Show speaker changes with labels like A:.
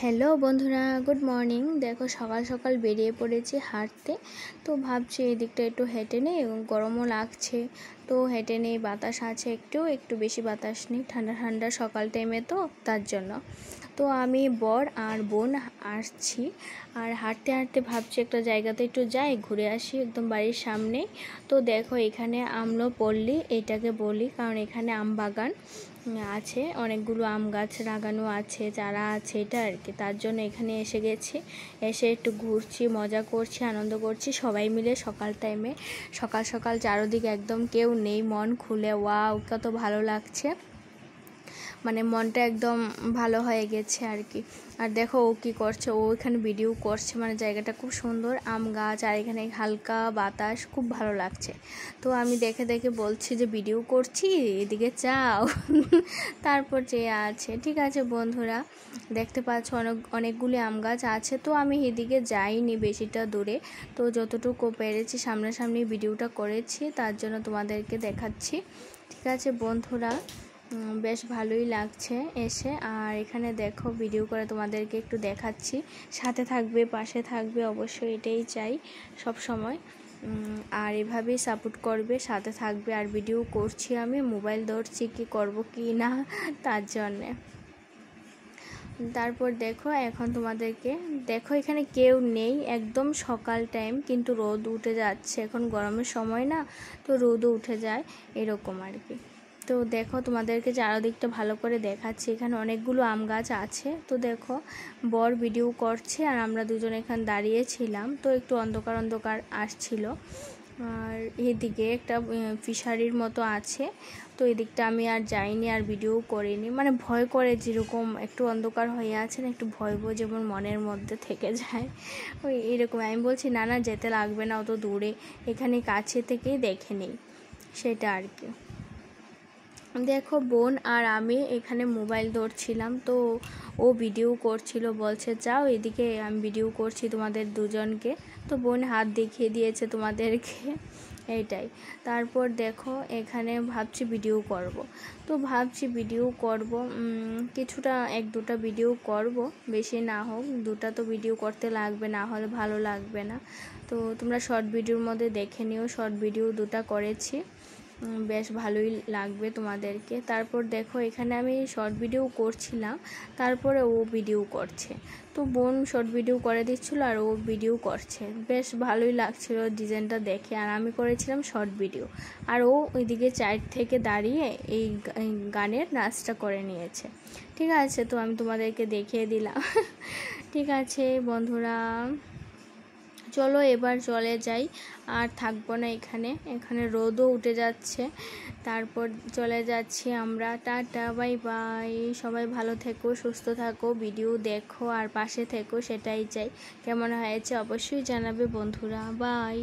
A: Hello বন্ধুরা, good morning. দেখো সকাল সকাল বেরিয়ে পড়েছি হাঁটতে। তো ভাবছি এই দিকটা একটু হেঁটে নেই, গরমও লাগছে। তো হেঁটে নেই, বাতাস আছে, একটু বেশি বাতাস নেই, ঠান্ডা ঠান্ডা সকাল টাইমে, তো তার জন্য তো আমি বর আর বোন আসছি। আর হাঁটতে হাঁটতে ভাবছি একটা জায়গাতে একটু যাই, ঘুরে আসি একদম বাড়ির সামনেই। তো দেখো এখানে আম্রপল্লী এটাকে বলি, কারণ এখানে আম বাগান আছে, অনেকগুলো আম গাছ লাগানো আছে, চারা আছে, এটা আর কি। তার জন্য এখানে এসে গেছি, এসে একটু ঘুরছি, মজা করছি, আনন্দ করছি সবাই মিলে। সকাল টাইমে সকাল সকাল চারদিকে একদম কেউ নেই, মন খুলে ওয়াও কত ভালো লাগছে, মানে মনটা একদম ভালো হয়ে গেছে আর কি। আর দেখো ও কী করছে, ও এখানে ভিডিও করছে, মানে জায়গাটা খুব সুন্দর, আম গাছ আর এখানে হালকা বাতাস, খুব ভালো লাগছে। তো আমি দেখে দেখে বলছি যে ভিডিও করছি, এদিকে চাও। তারপর যে আছে, ঠিক আছে বন্ধুরা, দেখতে পাচ্ছ অনেকগুলি আম গাছ আছে। তো আমি এদিকে যাইনি বেশিটা দূরে, তো যতটুকু পেরেছি সামনাসামনি ভিডিওটা করেছি, তার জন্য তোমাদেরকে দেখাচ্ছি। ঠিক আছে বন্ধুরা, বেশ ভালোই লাগছে এসে। আর এখানে দেখো ভিডিও করে তোমাদেরকে একটু দেখাচ্ছি, সাথে থাকবে, পাশে থাকবে, অবশ্যই এটাই চাই সব সময়। আর এভাবেই সাপোর্ট করবে, সাথে থাকবে। আর ভিডিও করছি, আমি মোবাইল ধরছি, কি করব কি না তার জন্যে। তারপর দেখো এখন তোমাদেরকে দেখো, এখানে কেউ নেই, একদম সকাল টাইম, কিন্তু রোদ উঠে যাচ্ছে, এখন গরমের সময় না, তো রোদও উঠে যায় এরকম আর কি। তো দেখো তোমাদেরকে চারদিকটা ভালো করে দেখাচ্ছি, এখানে অনেকগুলো আম গাছ আছে। তো দেখো বর ভিডিও করছে আর আমরা দুজন এখানে দাঁড়িয়েছিলাম, তো একটু অন্ধকার অন্ধকার আসছিল। আর এদিকে একটা ফিশারির মতো আছে, তো এদিকটা আমি আর যাইনি, আর ভিডিও করিনি, মানে ভয় করে, যেরকম একটু অন্ধকার হয়ে আছে না, একটু ভয় ভয় যেমন মনের মধ্যে থেকে যায়, ওই এরকম। আমি বলছি না না, যেতে লাগবে না অত দূরে, এখানে কাছে থেকেই দেখে নিই, সেটা আর কি। দেখো বোন আর আমি এখানে মোবাইল ধরছিলাম, তো ও ভিডিও করছিল, বলছে যাও এদিকে, আমি ভিডিও করছি তোমাদের দুজনকে। তো বোন হাত দেখিয়ে দিয়েছে তোমাদেরকে, এইটাই। তারপর দেখো এখানে ভাবছি ভিডিও করব, তো ভাবছি ভিডিও করব, কিছুটা এক দুটা ভিডিও করব, বেশি না হোক, দুটা তো ভিডিও করতে লাগবে, না হলে ভালো লাগবে না। তো তোমরা শর্ট ভিডিওর মধ্যে দেখে নিও, শর্ট ভিডিও দুটা করেছি, বেশ ভালোই লাগবে তোমাদেরকে। তারপর দেখো এখানে আমি শর্ট ভিডিও করছিলাম, তারপরে ও ভিডিও করছে, তো বোন শর্ট ভিডিও করে দিচ্ছিল আর ও ভিডিও করছে, বেশ ভালোই লাগছিল ডিজাইনটা দেখে। আর আমি করেছিলাম শর্ট ভিডিও, আর ও ওইদিকে সাইড থেকে দাঁড়িয়ে এই গানের নাচটা করে নিয়েছে। ঠিক আছে, তো আমি তোমাদেরকে দেখিয়ে দিলাম। ঠিক আছে বন্ধুরা, চলো এবার চলে যাই, আর থাকবো না এখানে, এখানে রোদও উঠে যাচ্ছে। তারপর চলে যাচ্ছি আমরা, টাটা বাই বাই। সবাই ভালো থেকো, সুস্থ থাকো, ভিডিও দেখো আর পাশে থেকো, সেটাই চাই। কেমন হয়েছে অবশ্যই জানাবে বন্ধুরা, বাই।